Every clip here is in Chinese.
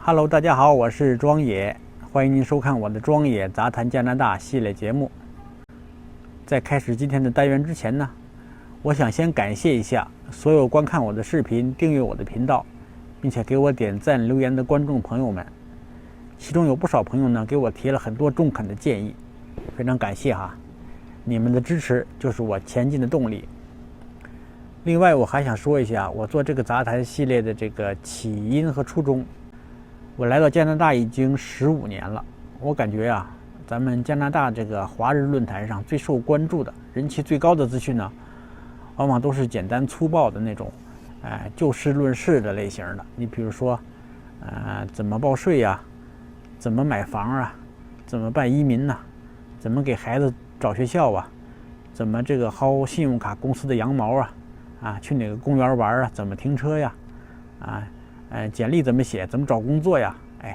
Hello， 大家好，我是庄野，欢迎您收看我的庄野杂谈加拿大系列节目。在开始今天的单元之前呢，我想先感谢一下所有观看我的视频、订阅我的频道，并且给我点赞留言的观众朋友们。其中有不少朋友呢给我提了很多中肯的建议，非常感谢哈！你们的支持就是我前进的动力。另外，我还想说一下我做这个杂谈系列的这个起因和初衷。我来到加拿大已经15年了，我感觉啊，咱们加拿大这个华人论坛上最受关注的、人气最高的资讯呢，往往都是简单粗暴的那种，就事论事的类型的。你比如说，怎么报税呀，怎么买房啊，怎么办移民呐，怎么给孩子找学校啊，怎么这个薅信用卡公司的羊毛啊，去哪个公园玩啊，怎么停车呀，简历怎么写，怎么找工作呀，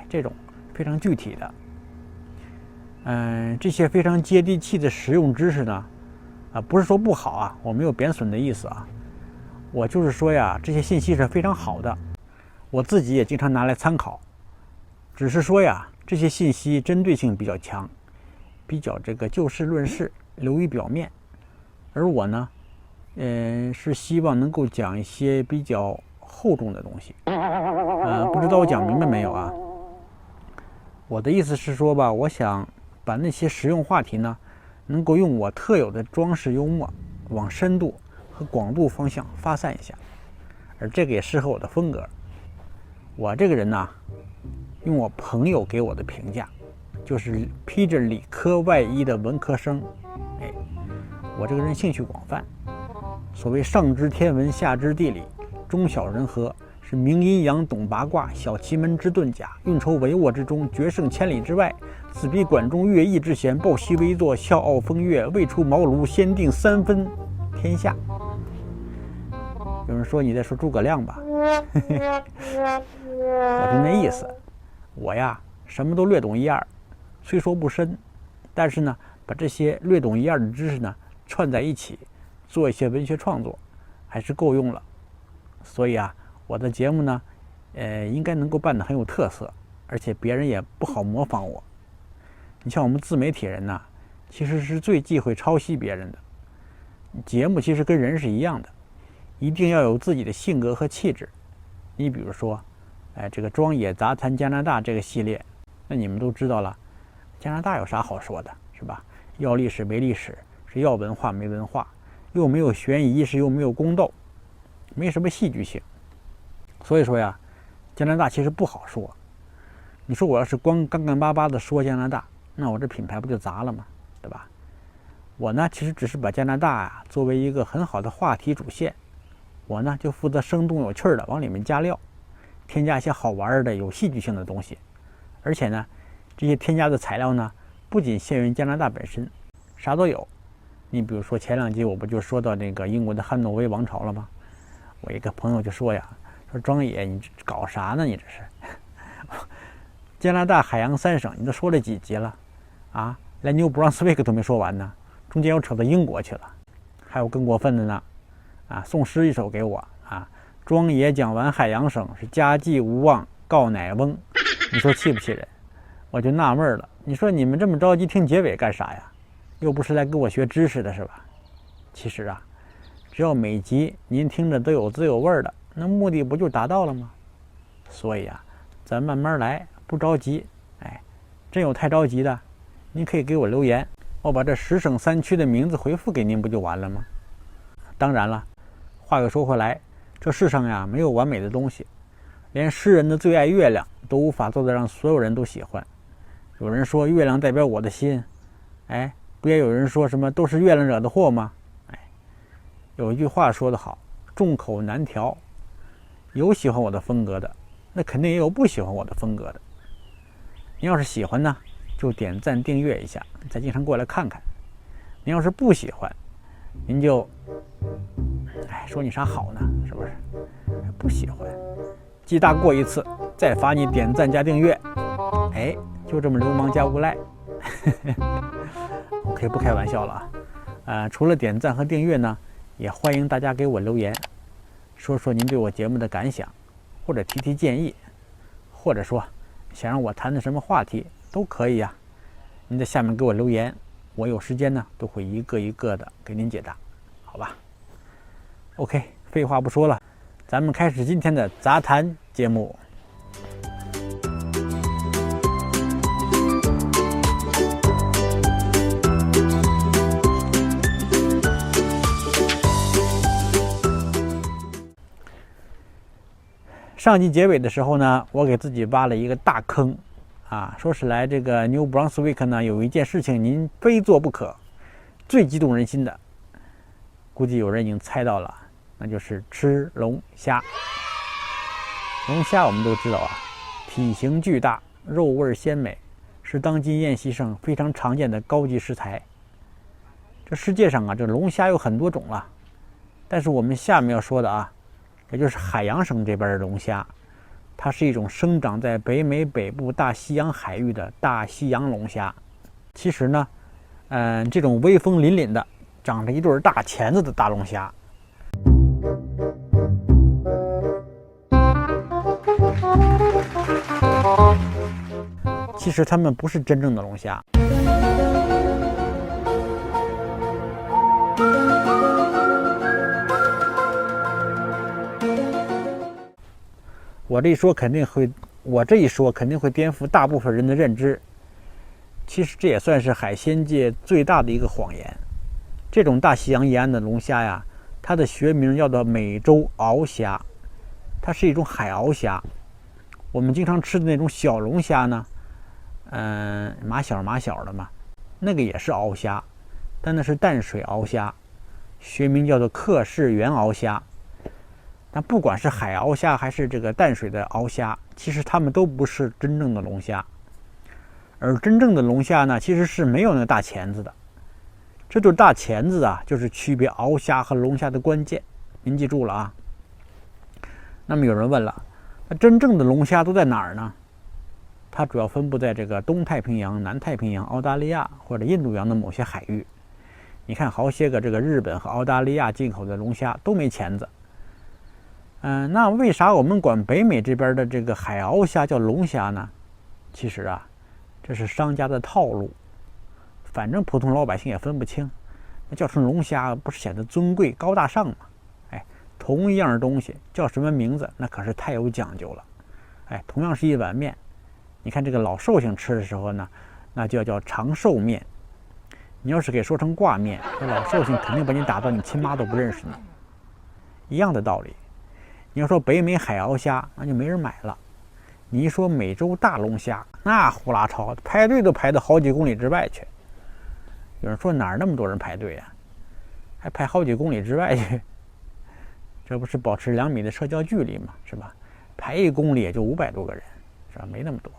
这种非常具体的，这些非常接地气的实用知识呢，不是说不好啊，我没有贬损的意思啊，我就是说呀，这些信息是非常好的，我自己也经常拿来参考，只是说呀，这些信息针对性比较强，比较这个就事论事，流于表面，而我呢，是希望能够讲一些比较厚重的东西，不知道我讲明白没有啊？我的意思是说吧，我想把那些实用话题呢，能够用我特有的装饰幽默，往深度和广度方向发散一下，而这个也适合我的风格。我这个人呢，用我朋友给我的评价，就是披着理科外衣的文科生。我这个人兴趣广泛，所谓上知天文，下知地理，中晓人和，是明阴阳，懂八卦，晓奇门之遁甲，运筹帷幄之中，决胜千里之外，子必管仲，乐毅之贤，抱膝微坐，笑傲风月，未出茅庐，先定三分天下。有人说你在说诸葛亮吧？我就那意思。我呀，什么都略懂一二，虽说不深，但是呢，把这些略懂一二的知识呢串在一起，做一些文学创作，还是够用了。所以啊，我的节目呢，应该能够办得很有特色，而且别人也不好模仿我。你像我们自媒体人呢，其实是最忌讳抄袭别人的。节目其实跟人是一样的，一定要有自己的性格和气质。你比如说，这个庄野杂谈加拿大这个系列，那你们都知道了，加拿大有啥好说的，是吧？要历史没历史，是要文化没文化，又没有悬疑，是又没有宫斗，没什么戏剧性。所以说呀，加拿大其实不好说。你说我要是光干干巴巴的说加拿大，那我这品牌不就砸了吗？对吧？我呢，其实只是把加拿大作为一个很好的话题主线，我呢就负责生动有趣的往里面加料，添加一些好玩的、有戏剧性的东西。而且呢，这些添加的材料呢，不仅限于加拿大本身，啥都有。你比如说前2集我不就说到那个英国的汉诺威王朝了吗？我一个朋友就说呀，说庄野你搞啥呢？你这是加拿大海洋3省，你都说了几集了啊？连New Brunswick都没说完呢，中间又扯到英国去了。还有更过分的呢，送诗一首给我庄野讲完海洋省是家祭无望告乃翁，你说气不气人？我就纳闷了，你说你们这么着急听结尾干啥呀？又不是来跟我学知识的是吧？其实啊，只要每集您听着都有滋有味的，那目的不就达到了吗？所以啊，咱慢慢来，不着急。真有太着急的，您可以给我留言，我把这10省3区的名字回复给您，不就完了吗？当然了，话又说回来，这世上呀没有完美的东西，连诗人的最爱月亮都无法做得让所有人都喜欢。有人说月亮代表我的心，不也有人说什么都是月亮惹的祸吗？有一句话说得好，众口难调，有喜欢我的风格的，那肯定也有不喜欢我的风格的。您要是喜欢呢，就点赞订阅一下，再经常过来看看。您要是不喜欢，您就说你啥好呢？是不是？不喜欢，记大过一次，再罚你点赞加订阅。就这么流氓加无赖。我可以不开玩笑了除了点赞和订阅呢，也欢迎大家给我留言，说说您对我节目的感想，或者提提建议，或者说想让我谈的什么话题都可以呀。您在下面给我留言，我有时间呢都会一个一个的给您解答，好吧 ？OK， 废话不说了，咱们开始今天的杂谈节目。上集结尾的时候呢，我给自己挖了一个大坑啊，说是来这个 New Brunswick 呢，有一件事情您非做不可，最激动人心的，估计有人已经猜到了，那就是吃龙虾。龙虾我们都知道啊，体型巨大，肉味鲜美，是当今宴席上非常常见的高级食材。这世界上啊，这龙虾有很多种了，但是我们下面要说的啊，也就是海洋省这边的龙虾，它是一种生长在北美北部大西洋海域的大西洋龙虾。其实呢，这种威风凛凛的、长着一对大钳子的大龙虾，其实它们不是真正的龙虾。我这一说肯定会颠覆大部分人的认知。其实这也算是海鲜界最大的一个谎言。这种大西洋沿岸的龙虾呀，它的学名叫做美洲鳌虾，它是一种海鳌虾。我们经常吃的那种小龙虾呢，马小的嘛，那个也是鳌虾，但那是淡水鳌虾，学名叫做克氏原鳌虾。但不管是海鳌虾还是这个淡水的鳌虾，其实它们都不是真正的龙虾。而真正的龙虾呢，其实是没有那个大钳子的。这对大钳子啊，就是区别鳌虾和龙虾的关键。您记住了啊。那么有人问了，那真正的龙虾都在哪儿呢？它主要分布在这个东太平洋、南太平洋、澳大利亚或者印度洋的某些海域。你看好些个这个日本和澳大利亚进口的龙虾都没钳子。那为啥我们管北美这边的这个海鳌虾叫龙虾呢？其实啊，这是商家的套路，反正普通老百姓也分不清，那叫成龙虾不是显得尊贵高大上吗？同一样东西叫什么名字，那可是太有讲究了。同样是一碗面，你看这个老寿星吃的时候呢，那就要叫长寿面。你要是给说成挂面，那老寿星肯定把你打到你亲妈都不认识你。一样的道理。你要说北美海鳌虾，那就没人买了。你一说美洲大龙虾，那呼啦超排队都排到好几公里之外去。有人说哪儿那么多人排队呀？还排好几公里之外去？这不是保持2米的社交距离吗？是吧？排1公里也就500多个人，是吧？没那么多。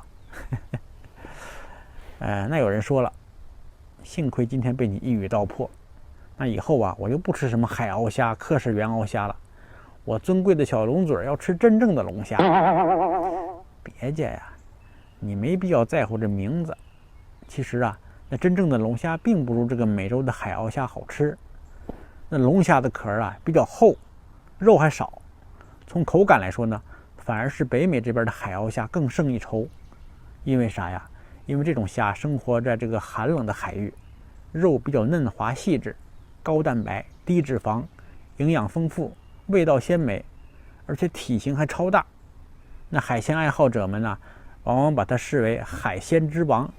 那有人说了，幸亏今天被你一语道破，那以后啊，我就不吃什么海鳌虾、克氏原鳌虾了。我尊贵的小龙嘴要吃真正的龙虾。别介呀，你没必要在乎这名字。其实啊，那真正的龙虾并不如这个美洲的海鳌虾好吃。那龙虾的壳啊比较厚，肉还少。从口感来说呢，反而是北美这边的海鳌虾更胜一筹。因为啥呀？因为这种虾生活在这个寒冷的海域，肉比较嫩滑细致，高蛋白、低脂肪，营养丰富，味道鲜美，而且体型还超大。那海鲜爱好者们呢，往往把它视为海鲜之王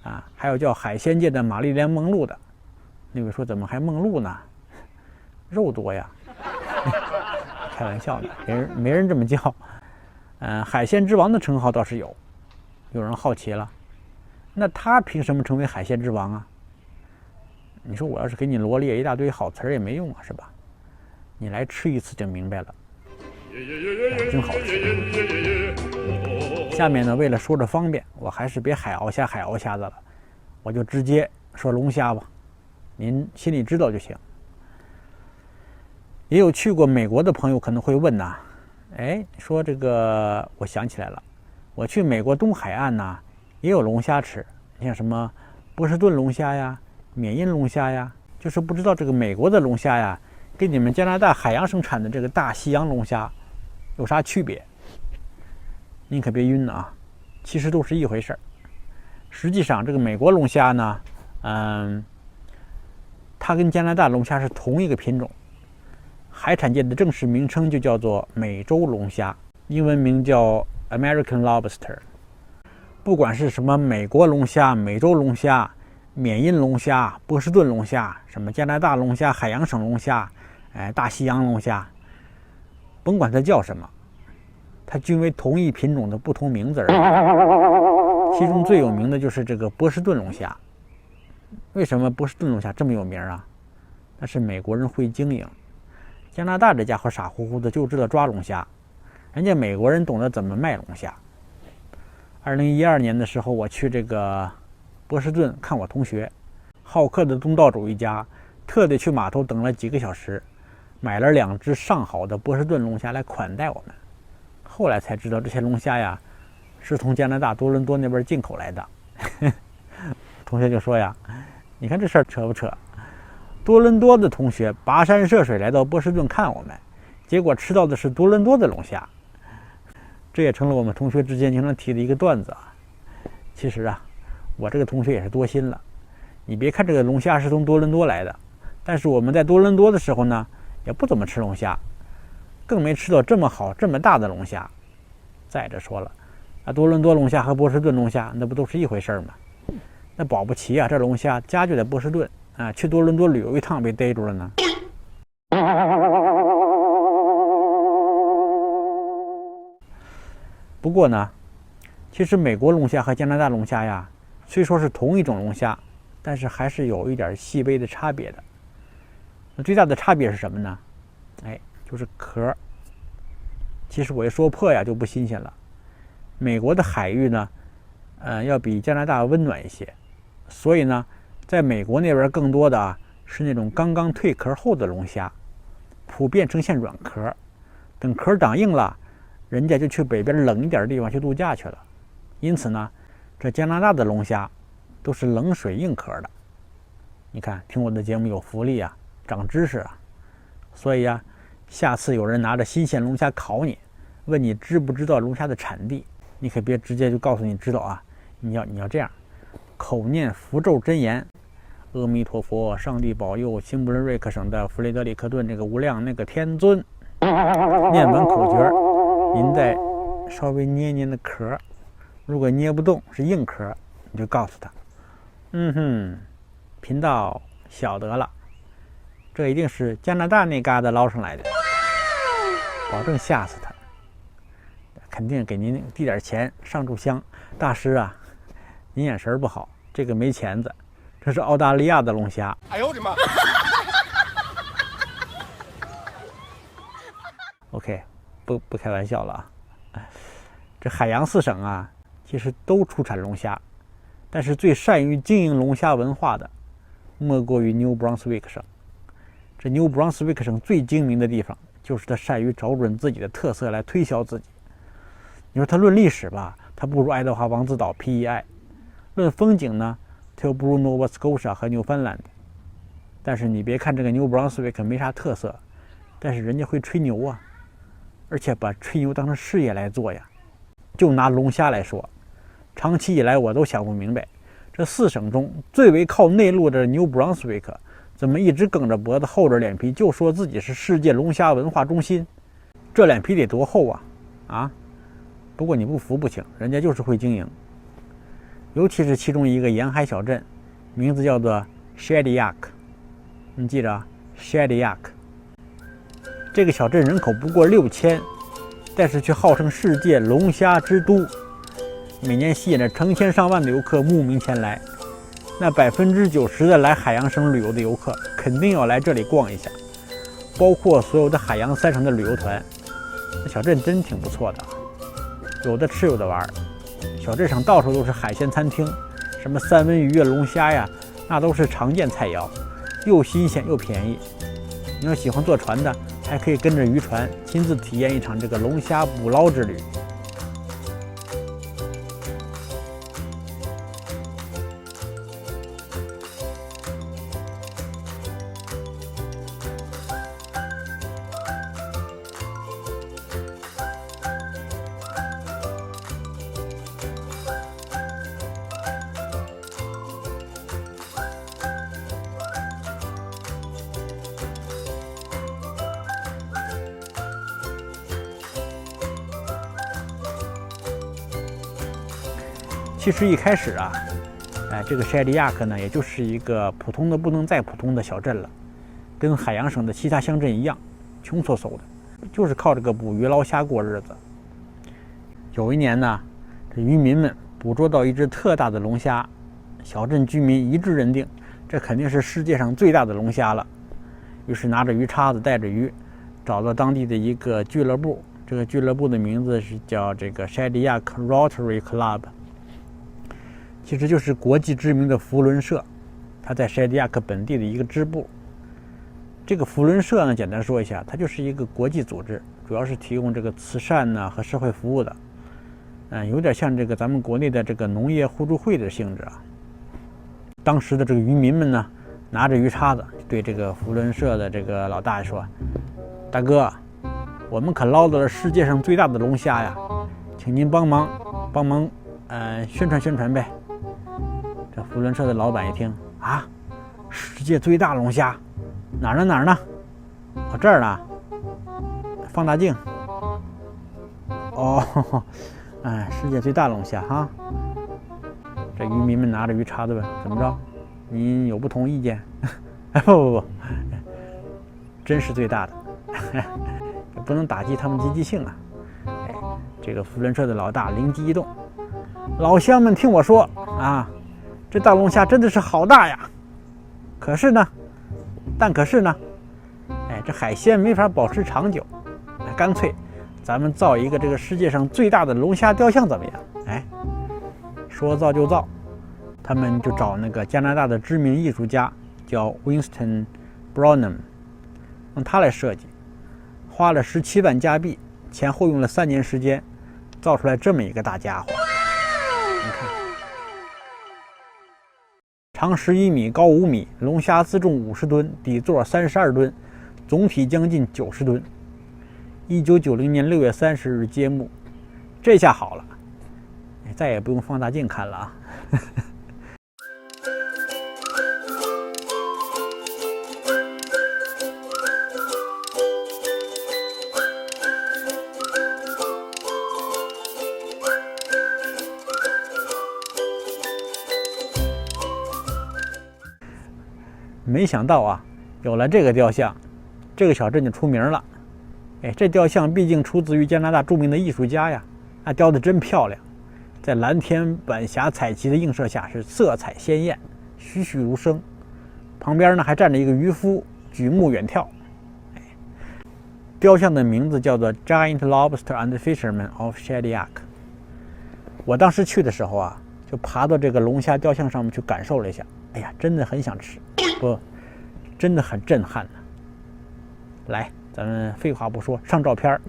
啊，还有叫海鲜界的玛丽莲梦露的。那位说怎么还梦露呢？肉多呀。开玩笑的，没人这么叫。海鲜之王的称号倒是有。有人好奇了，那他凭什么成为海鲜之王啊？你说我要是给你罗列一大堆好词儿也没用啊，是吧？你来吃一次就明白了。真好吃。下面呢，为了说着方便，我还是别海鳌虾的了，我就直接说龙虾吧，您心里知道就行。也有去过美国的朋友可能会问呐，说这个我想起来了，我去美国东海岸呐，也有龙虾吃，像什么波士顿龙虾呀、缅因龙虾呀，就是不知道这个美国的龙虾呀，跟你们加拿大海洋生产的这个大西洋龙虾有啥区别？您可别晕啊！其实都是一回事儿。实际上，这个美国龙虾呢，它跟加拿大龙虾是同一个品种，海产界的正式名称就叫做美洲龙虾，英文名叫 American Lobster。不管是什么美国龙虾、美洲龙虾、缅因龙虾、波士顿龙虾、什么加拿大龙虾、海洋省龙虾、大西洋龙虾，甭管它叫什么，它均为同一品种的不同名字而已。其中最有名的就是这个波士顿龙虾。为什么波士顿龙虾这么有名啊？那是美国人会经营，加拿大这家伙傻乎乎的就知道抓龙虾，人家美国人懂得怎么卖龙虾。2012年的时候，我去这个波士顿看我同学，好客的东道主一家，特地去码头等了几个小时，买了2只上好的波士顿龙虾来款待我们。后来才知道，这些龙虾呀，是从加拿大多伦多那边进口来的。同学就说呀，你看这事儿扯不扯？多伦多的同学跋山涉水来到波士顿看我们，结果吃到的是多伦多的龙虾。这也成了我们同学之间经常提的一个段子啊。其实啊，我这个同学也是多心了。你别看这个龙虾是从多伦多来的，但是我们在多伦多的时候呢，也不怎么吃龙虾，更没吃到这么好这么大的龙虾。再者说了，多伦多龙虾和波士顿龙虾那不都是一回事吗？那保不齐啊，这龙虾家就在波士顿啊，去多伦多旅游一趟被逮住了呢。不过呢，其实美国龙虾和加拿大龙虾呀，虽说是同一种龙虾，但是还是有一点细微的差别的。那最大的差别是什么呢？就是壳。其实我一说破呀就不新鲜了。美国的海域呢，要比加拿大温暖一些，所以呢，在美国那边更多的是那种刚刚蜕壳后的龙虾，普遍呈现软壳。等壳长硬了，人家就去北边冷一点的地方去度假去了。因此呢，这加拿大的龙虾都是冷水硬壳的。你看，听我的节目有福利啊，长知识啊。所以啊，下次有人拿着新鲜龙虾考你，问你知不知道龙虾的产地，你可别直接就告诉你知道啊，你要这样，口念符咒真言，阿弥陀佛，上帝保佑新不伦瑞克省的弗雷德里克顿这个无量那个天尊。念完口诀，您再稍微捏捏那壳，如果捏不动是硬壳，你就告诉他，贫道晓得了，这一定是加拿大那旮瘩捞上来的，保证吓死他，肯定给您递点钱上炷香。大师啊，您眼神不好，这个没钱子，这是澳大利亚的龙虾。哎呦我的妈！OK， 不开玩笑了啊。这海洋4省啊，其实都出产龙虾，但是最善于经营龙虾文化的，莫过于 New Brunswick 省。这 New Brunswick 省最精明的地方，就是它善于找准自己的特色来推销自己。你说它论历史吧，它不如爱德华王子岛 PEI； 论风景呢，它又不如 Nova Scotia 和 Newfoundland。但是你别看这个 New Brunswick 没啥特色，但是人家会吹牛啊，而且把吹牛当成事业来做呀。就拿龙虾来说，长期以来我都想不明白，这4省中最为靠内陆的 New Brunswick， 怎么一直梗着脖子厚着脸皮就说自己是世界龙虾文化中心？这脸皮得多厚啊！不过你不服不行，人家就是会经营。尤其是其中一个沿海小镇，名字叫做 Shediac， 你记着 Shediac。这个小镇人口不过6000，但是却号称世界龙虾之都，每年吸引着成千上万的游客慕名前来。那90%的来海洋省旅游的游客肯定要来这里逛一下，包括所有的海洋3省的旅游团。那小镇真挺不错的，有的吃有的玩。小镇上到处都是海鲜餐厅，什么三文鱼啊、龙虾呀，那都是常见菜肴，又新鲜又便宜。你要喜欢坐船的，还可以跟着渔船亲自体验一场这个龙虾捕捞之旅。其实一开始啊，这个塞迪亚克呢，也就是一个普通的不能再普通的小镇了，跟海洋省的其他乡镇一样，穷嗖嗖的，就是靠这个捕鱼捞虾过日子。有一年呢，这渔民们捕捉到一只特大的龙虾，小镇居民一致认定，这肯定是世界上最大的龙虾了。于是拿着鱼叉子，带着鱼，找到当地的一个俱乐部。这个俱乐部的名字是叫这个 Shediac Rotary Club， 其实就是国际知名的扶轮社，它在 Shediac 本地的一个支部。这个扶轮社呢，简单说一下，它就是一个国际组织，主要是提供这个慈善和社会服务的。有点像这个咱们国内的这个农业互助会的性质啊。当时的这个渔民们呢，拿着鱼叉子对这个扶轮社的这个老大说：“大哥，我们可捞到了世界上最大的龙虾呀，请您帮忙宣传宣传呗。”这扶轮社的老板一听啊，世界最大龙虾，哪儿呢？我这儿呢，放大镜。哦，世界最大龙虾哈。这渔民们拿着鱼叉子问：“怎么着？您有不同意见？”不，真是最大的。也不能打击他们积极性啊！这个扶轮社的老大灵机一动，老乡们听我说啊，这大龙虾真的是好大呀！可是呢，这海鲜没法保持长久，干脆咱们造一个这个世界上最大的龙虾雕像怎么样？说造就造，他们就找那个加拿大的知名艺术家叫 Winston Burnham， 让他来设计。花了17万加币，前后用了3年时间，造出来这么一个大家伙。你看，长11米，高5米，龙虾自重50吨，底座32吨，总体将近90吨。1990年6月30日揭幕，这下好了，再也不用放大镜看了啊！没想到啊，有了这个雕像，这个小镇就出名了。这雕像毕竟出自于加拿大著名的艺术家呀，雕得真漂亮，在蓝天晚霞彩旗的映射下是色彩鲜艳，栩栩如生。旁边呢还站着一个渔夫，举目远眺。雕像的名字叫做 Giant Lobster and Fisherman of Shediac。我当时去的时候啊，就爬到这个龙虾雕像上面去感受了一下，真的很想吃，真的很震撼呢。来，咱们废话不说，上照片。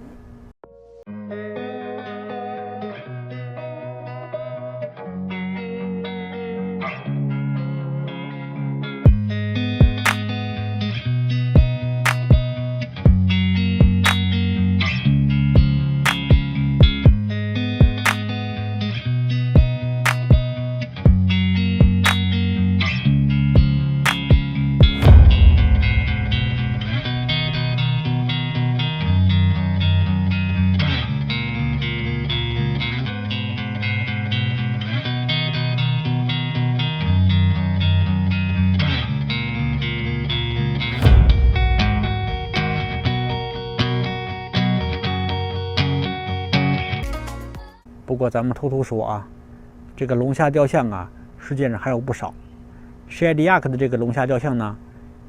不过咱们偷偷说啊，这个龙虾雕像啊，世界上还有不少。Shediac 的这个龙虾雕像呢，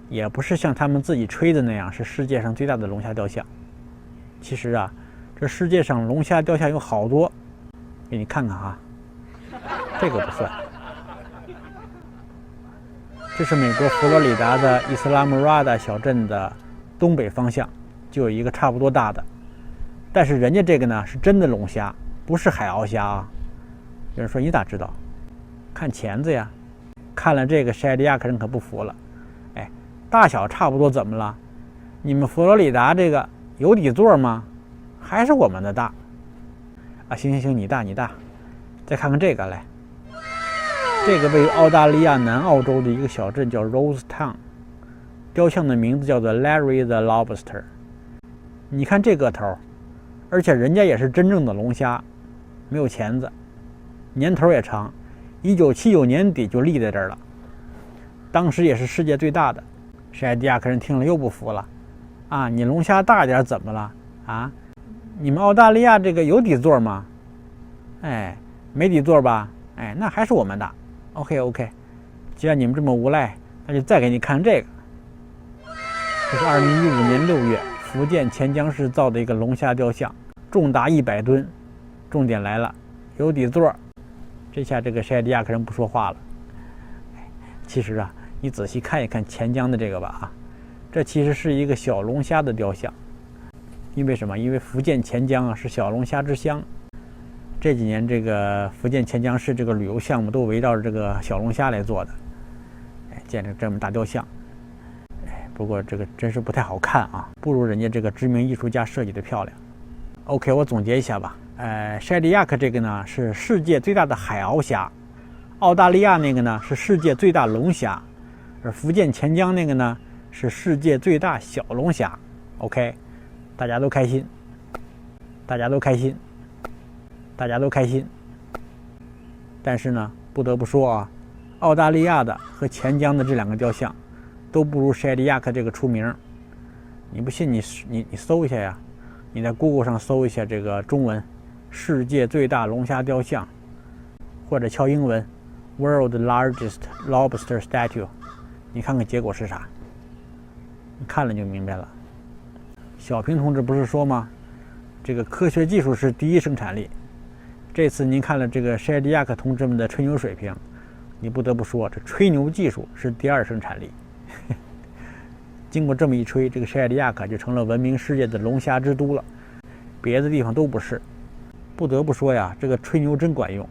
也不是像他们自己吹的那样是世界上最大的龙虾雕像。其实啊，这世界上龙虾雕像有好多，给你看看啊，这个不算。这是美国佛罗里达的伊斯拉姆拉达小镇的东北方向，就有一个差不多大的，但是人家这个呢是真的龙虾，不是海鳌虾啊。有人说你咋知道？看钳子呀。看了这个Shediac人可不服了，大小差不多怎么了？你们佛罗里达这个有底座吗？还是我们的大啊？行，你大。再看看这个来，这个位于澳大利亚南澳洲的一个小镇叫 Rose Town， 雕像的名字叫做 Larry the Lobster。 你看这个头，而且人家也是真正的龙虾，没有钳子，年头也长，1979年底就立在这儿了。当时也是世界最大的。施艾迪亚克人听了又不服了，啊，你龙虾大点怎么了？啊，你们澳大利亚这个有底座吗？哎，没底座吧？哎，那还是我们的。OK， 既然你们这么无赖，那就再给你看这个。这是2015年6月，福建潜江市造的一个龙虾雕像，重达100吨。重点来了，有底座。这下这个施艾迪亚克人不说话了。其实啊，你仔细看一看潜江的这个吧，这其实是一个小龙虾的雕像。因为什么？因为福建潜江啊是小龙虾之乡。这几年这个福建潜江市这个旅游项目都围绕着这个小龙虾来做的。建成这么大雕像，不过这个真是不太好看啊，不如人家这个知名艺术家设计的漂亮。OK， 我总结一下吧。施艾迪亚克这个呢是世界最大的海鳌虾，澳大利亚那个呢是世界最大龙虾，而福建潜江那个呢是世界最大小龙虾。OK， 大家都开心，大家都开心，大家都开心。但是呢，不得不说啊，澳大利亚的和潜江的这两个雕像都不如施艾迪亚克这个出名。你不信你搜一下呀，你在 Google 上搜一下这个中文世界最大龙虾雕像，或者敲英文 World Largest Lobster Statue， 你看看结果是啥？你看了就明白了。小平同志不是说吗？这个科学技术是第一生产力。这次您看了这个施艾迪亚克同志们的吹牛水平，你不得不说，这吹牛技术是第二生产力。经过这么一吹，这个施艾迪亚克就成了闻名世界的龙虾之都了，别的地方都不是。不得不说呀，这个吹牛真管用。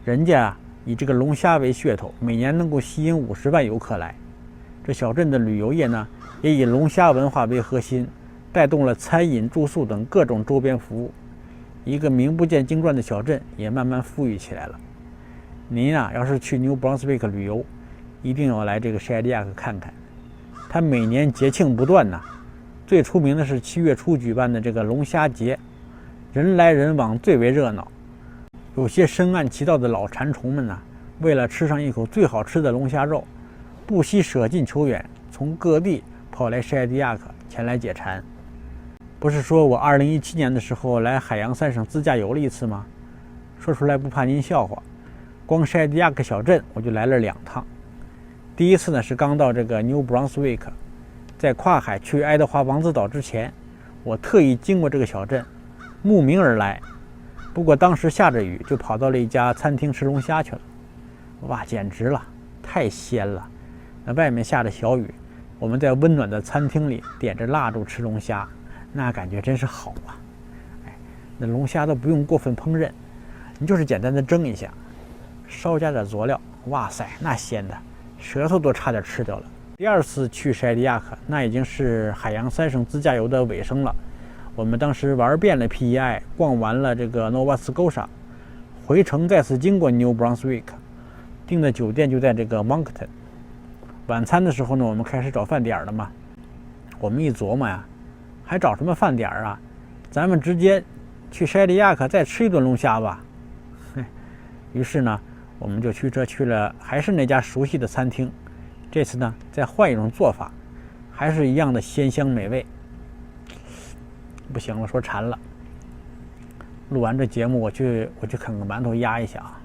人家以这个龙虾为噱头，每年能够吸引50万游客来。这小镇的旅游业呢，也以龙虾文化为核心，带动了餐饮、住宿等各种周边服务。一个名不见经传的小镇也慢慢富裕起来了。您啊，要是去 New Brunswick 旅游，一定要来这个施艾迪亚克看看。它每年节庆不断呐，最出名的是7月初举办的这个龙虾节，人来人往，最为热闹。有些深谙其道的老馋虫们呢，为了吃上一口最好吃的龙虾肉，不惜舍近求远，从各地跑来施艾迪亚克前来解馋。不是说我2017年的时候来海洋3省自驾游了一次吗？说出来不怕您笑话，光施艾迪亚克小镇我就来了2趟。第一次呢是刚到这个 New Brunswick， 在跨海去爱德华王子岛之前，我特意经过这个小镇，慕名而来。不过当时下着雨，就跑到了一家餐厅吃龙虾去了。哇，简直了，太鲜了！那外面下着小雨，我们在温暖的餐厅里点着蜡烛吃龙虾，那感觉真是好啊！那龙虾都不用过分烹饪，你就是简单的蒸一下，稍加点佐料，哇塞，那鲜的，舌头都差点吃掉了。第二次去施艾迪亚克，那已经是海洋3省自驾游的尾声了。我们当时玩遍了 PEI， 逛完了这个 Nova Scotia， 回程再次经过 New Brunswick， 订的酒店就在这个 Moncton。晚餐的时候呢，我们开始找饭点了嘛。我们一琢磨呀，还找什么饭点啊？咱们直接去施艾迪亚克再吃一顿龙虾吧。于是呢，我们就去了还是那家熟悉的餐厅，这次呢再换一种做法，还是一样的鲜香美味。不行了，说馋了。录完这节目，我去啃个馒头压一下啊。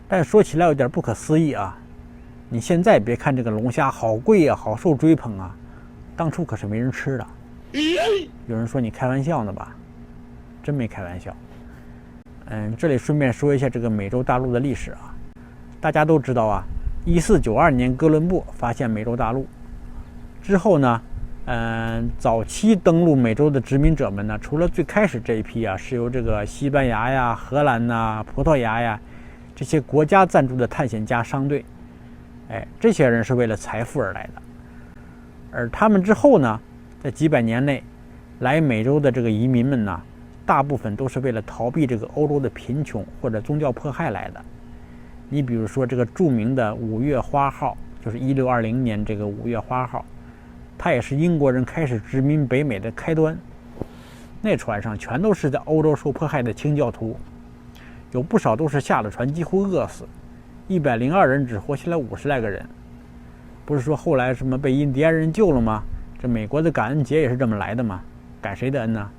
但是说起来有点不可思议啊！你现在别看这个龙虾好贵啊，好受追捧啊，当初可是没人吃的。有人说你开玩笑呢吧？真没开玩笑。这里顺便说一下这个美洲大陆的历史啊。大家都知道啊，1492年哥伦布发现美洲大陆之后呢，早期登陆美洲的殖民者们呢，除了最开始这一批啊，是由这个西班牙呀、荷兰呐、葡萄牙呀这些国家赞助的探险家商队，这些人是为了财富而来的。而他们之后呢，在几百年内来美洲的这个移民们呢，大部分都是为了逃避这个欧洲的贫穷或者宗教迫害来的。你比如说这个著名的5月花号，就是1620年这个5月花号，它也是英国人开始殖民北美的开端。那船上全都是在欧洲受迫害的清教徒。有不少都是下了船几乎饿死，102人只活下来50来个人。不是说后来什么被印第安人救了吗？这美国的感恩节也是这么来的嘛？感谁的恩呢？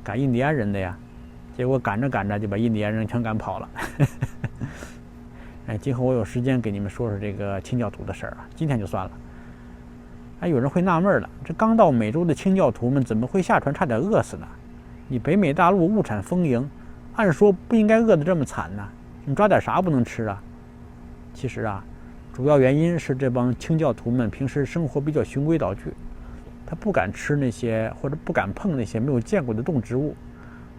感印第安人的呀。结果赶着赶着就把印第安人全赶跑了。哎，今后我有时间给你们说说这个清教徒的事儿啊，今天就算了。哎，有人会纳闷了，这刚到美洲的清教徒们怎么会下船差点饿死呢？你北美大陆物产丰盈，按说不应该饿得这么惨呢，你抓点啥不能吃啊？其实啊，主要原因是这帮清教徒们平时生活比较循规蹈矩，他不敢吃那些或者不敢碰那些没有见过的动植物，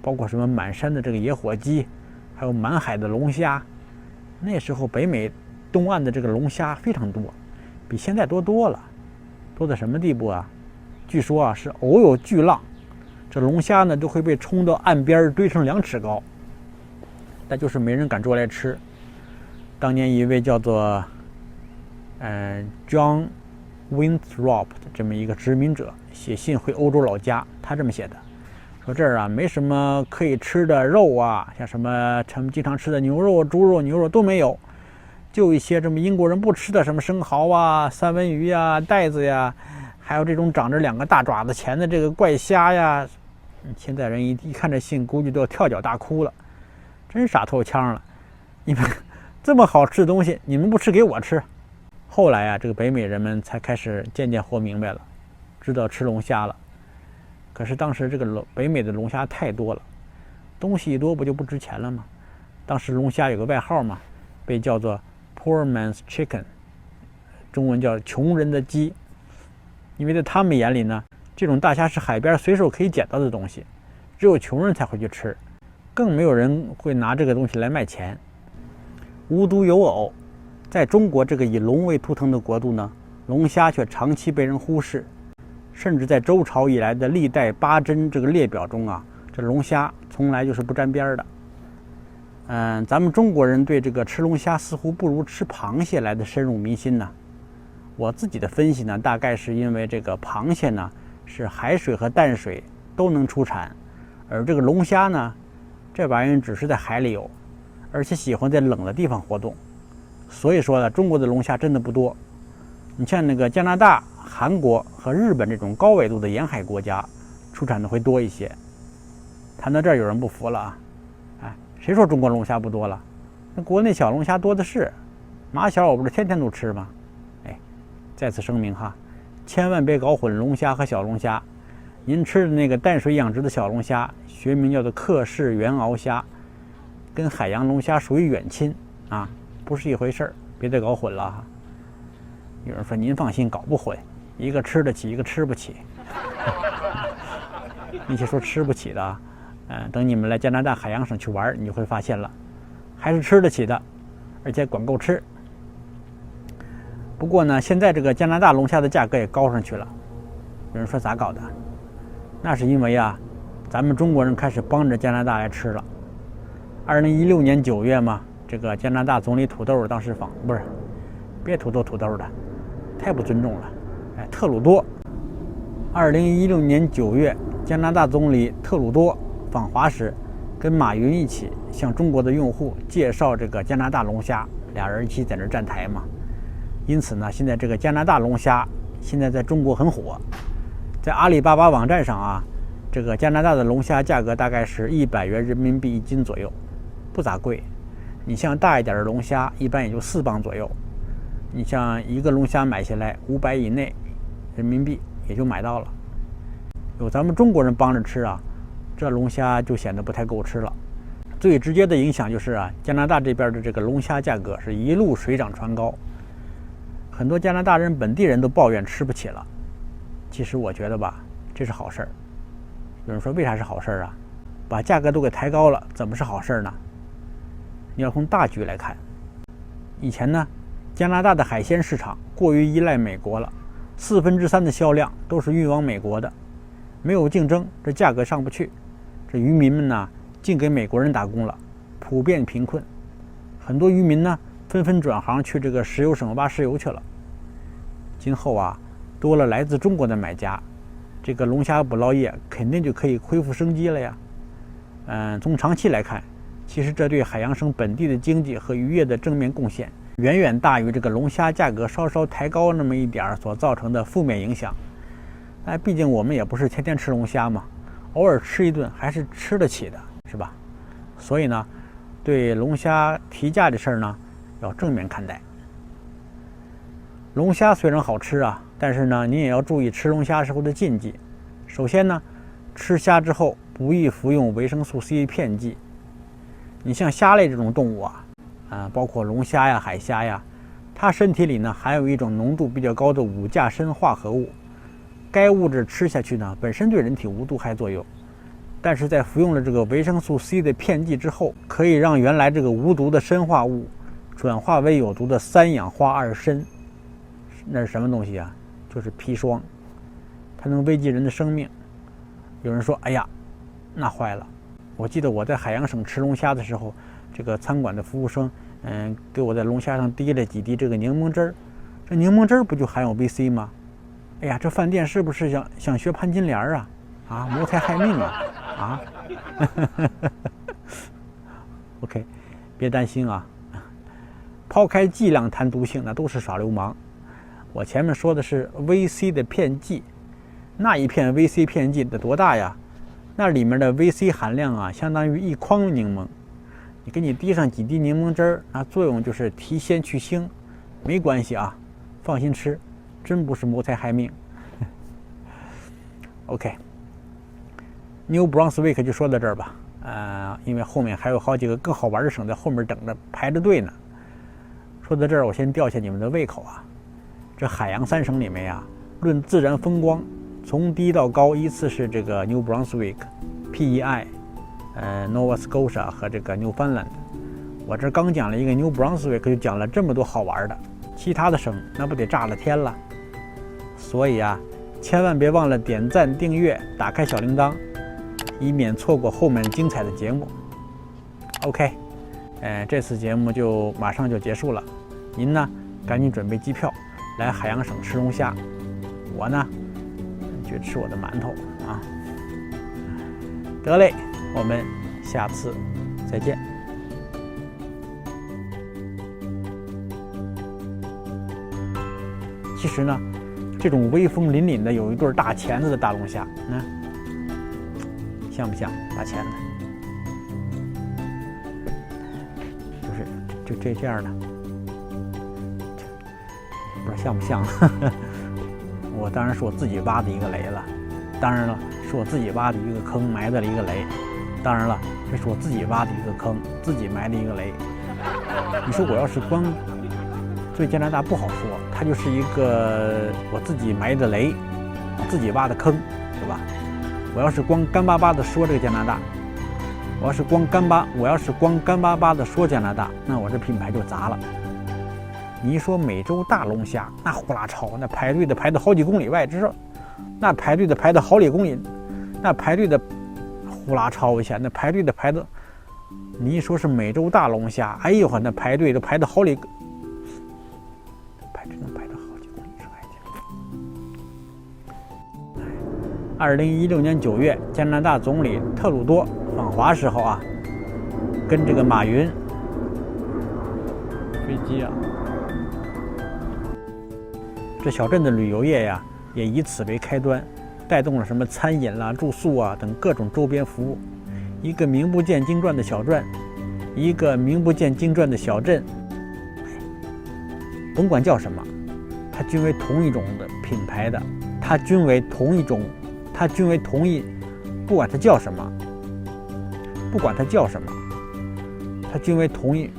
包括什么满山的这个野火鸡，还有满海的龙虾。那时候北美东岸的这个龙虾非常多，比现在多了。多到什么地步啊？据说啊是偶有巨浪，这龙虾呢就会被冲到岸边堆成2尺高，但就是没人敢捉来吃。当年一位叫做John Winthrop 的这么一个殖民者写信回欧洲老家，他这么写的，说这儿啊没什么可以吃的肉啊，像什么他们经常吃的牛肉、猪肉、牛肉都没有，就一些这么英国人不吃的什么生蚝啊、三文鱼呀、带子呀，还有这种长着2个大爪子钳的这个怪虾呀。现在人一看这信，估计都要跳脚大哭了，真傻透腔了！你们这么好吃的东西，你们不吃给我吃。后来啊，这个北美人们才开始渐渐活明白了，知道吃龙虾了。可是当时这个北美的龙虾太多了，东西一多不就不值钱了吗？当时龙虾有个外号嘛，被叫做 Poor Man's Chicken， 中文叫穷人的鸡。因为在他们眼里呢，这种大虾是海边随手可以捡到的东西，只有穷人才会去吃，更没有人会拿这个东西来卖钱。无独有偶，在中国这个以龙为图腾的国度呢，龙虾却长期被人忽视，甚至在周朝以来的历代8珍这个列表中啊，这龙虾从来就是不沾边的。咱们中国人对这个吃龙虾似乎不如吃螃蟹来的深入民心呢。我自己的分析呢，大概是因为这个螃蟹呢是海水和淡水都能出产，而这个龙虾呢，这玩意儿只是在海里有，而且喜欢在冷的地方活动。所以说呢，中国的龙虾真的不多。你像那个加拿大、韩国和日本这种高纬度的沿海国家，出产的会多一些。谈到这儿，有人不服了啊！哎，谁说中国龙虾不多了？那国内小龙虾多的是，马小我不是天天都吃吗？哎，再次声明哈，千万别搞混龙虾和小龙虾。您吃的那个淡水养殖的小龙虾，学名叫做克氏原螯虾，跟海洋龙虾属于远亲啊，不是一回事儿，别再搞混了哈。有人说您放心，搞不混，一个吃得起，一个吃不起。那些说吃不起的，等你们来加拿大海洋省去玩，你就会发现了，还是吃得起的，而且管够吃。不过呢，现在这个加拿大龙虾的价格也高上去了。有人说咋搞的？那是因为啊，咱们中国人开始帮着加拿大来吃了。2016年9月嘛，这个加拿大总理土豆当时不是，别土豆的，太不尊重了。哎，特鲁多。2016年9月，加拿大总理特鲁多访华时，跟马云一起向中国的用户介绍这个加拿大龙虾，俩人一起在那站台嘛。因此呢，现在这个加拿大龙虾现在在中国很火。在阿里巴巴网站上啊，这个加拿大的龙虾价格大概是100元人民币1斤左右，不咋贵。你像大一点的龙虾，一般也就4磅左右。你像一个龙虾买下来500以内人民币也就买到了。有咱们中国人帮着吃啊，这龙虾就显得不太够吃了。最直接的影响就是啊，加拿大这边的这个龙虾价格是一路水涨船高，很多加拿大人本地人都抱怨吃不起了。其实我觉得吧，这是好事儿。有人说为啥是好事儿啊？把价格都给抬高了，怎么是好事儿呢？你要从大局来看。以前呢，加拿大的海鲜市场过于依赖美国了，3/4的销量都是运往美国的，没有竞争，这价格上不去。这渔民们呢，净给美国人打工了，普遍贫困。很多渔民呢，纷纷转行去这个石油省挖石油去了。今后啊，多了来自中国的买家，这个龙虾捕捞业肯定就可以恢复生机了呀。从长期来看，其实这对海洋省本地的经济和渔业的正面贡献，远远大于这个龙虾价格稍稍抬高那么一点所造成的负面影响。毕竟我们也不是天天吃龙虾嘛，偶尔吃一顿还是吃得起的，是吧？所以呢，对龙虾提价的事儿呢，要正面看待。龙虾虽然好吃啊，但是呢，您也要注意吃龙虾时候的禁忌。首先呢，吃虾之后不宜服用维生素 C 片剂。你像虾类这种动物包括龙虾呀、海虾呀，它身体里呢含有一种浓度比较高的5价砷化合物。该物质吃下去呢，本身对人体无毒害作用，但是在服用了这个维生素 C 的片剂之后，可以让原来这个无毒的砷化物转化为有毒的3氧化2砷。那是什么东西啊？就是砒霜，它能危及人的生命。有人说：“哎呀，那坏了！我记得我在海洋省吃龙虾的时候，这个餐馆的服务生，给我在龙虾上滴了几滴这个柠檬汁儿。这柠檬汁儿不就含有 VC 吗？哎呀，这饭店是不是想学潘金莲啊？谋财害命啊？OK， 别担心啊，抛开剂量谈毒性，那都是耍流氓。我前面说的是 VC 的片剂，那一片 VC 片剂得多大呀？那里面的 VC 含量啊，相当于1筐柠檬。你给你滴上几滴柠檬汁儿，那作用就是提鲜去腥，没关系啊，放心吃，真不是谋财害命。OK，New Brunswick 就说到这儿吧。因为后面还有好几个更好玩的省在后面等着排着队呢。说到这儿，我先吊下你们的胃口啊。这海洋3省里面呀，论自然风光，从低到高依次是这个 New Brunswick、PEI、Nova Scotia 和这个 Newfoundland。我这刚讲了一个 New Brunswick， 就讲了这么多好玩的，其他的省那不得炸了天了。所以啊，千万别忘了点赞、订阅、打开小铃铛，以免错过后面精彩的节目。OK， 这次节目就马上就结束了，您呢赶紧准备机票来海洋省吃龙虾，我呢去吃我的馒头啊。得嘞，我们下次再见。其实呢，这种威风凛凛的有一对大钳子的大龙虾，像不像大钳子？就这样的，不知道像不像？我当然是我自己挖的一个雷了，当然了，是我自己挖的一个坑，埋在了一个雷。当然了，这是我自己挖的一个坑，自己埋的一个雷。你说我要是光对加拿大不好说，它就是一个我自己埋的雷，自己挖的坑，对吧？我要是光干巴巴的说这个加拿大，我要是光干巴巴的说加拿大，那我这品牌就砸了。你一说美洲大龙虾，那呼啦超，那排队的排到好几公里外，之后那排队的排到好几公里，那排队的呼啦超一下，那排队的排到，你一说是美洲大龙虾，哎呦呵，那排队都排到好几个，能排到好几公里之外去。2016年9月，加拿大总理特鲁多访华时候啊，跟这个马云飞机啊，这小镇的旅游业呀，也以此为开端，带动了什么餐饮啦、住宿啊等各种周边服务。一个名不见经传的小镇，一个名不见经传的小镇，甭管叫什么，它均为同一种的品牌的，它均为同一，不管它叫什么，它均为同一